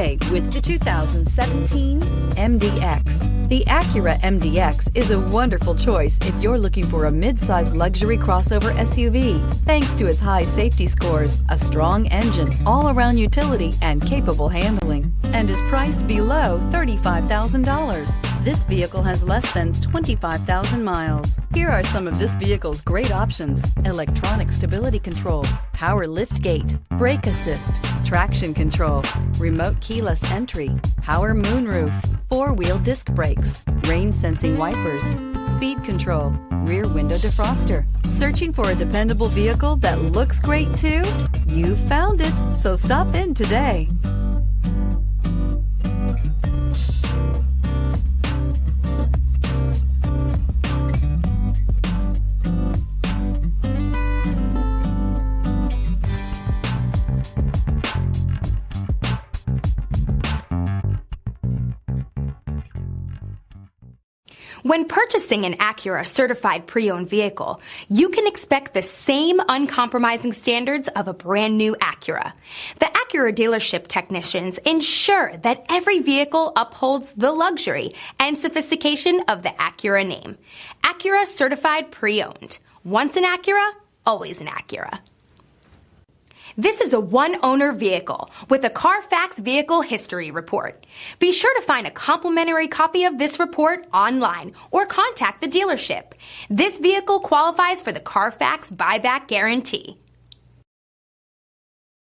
today with the 2017 MDX. The Acura MDX is a wonderful choice if you're looking for a mid-size luxury crossover SUV. Thanks to its high safety scores, a strong engine, all-around utility, and capable handling, and is priced below $35,000. This vehicle has less than 25,000 miles. Here are some of this vehicle's great options: electronic stability control, power liftgate, brake assist, traction control, remote keyless entry, power moonroof, four-wheel disc brakes, rain sensing wipers, speed control, rear window defroster. Searching for a dependable vehicle that looks great too? You found it, so stop in today. When purchasing an Acura certified pre-owned vehicle, you can expect the same uncompromising standards of a brand new Acura. The Acura dealership technicians ensure that every vehicle upholds the luxury and sophistication of the Acura name. Acura certified pre-owned. Once an Acura, always an Acura. This is a one-owner vehicle with a Carfax Vehicle History Report. Be sure to find a complimentary copy of this report online or contact the dealership. This vehicle qualifies for the Carfax Buyback Guarantee.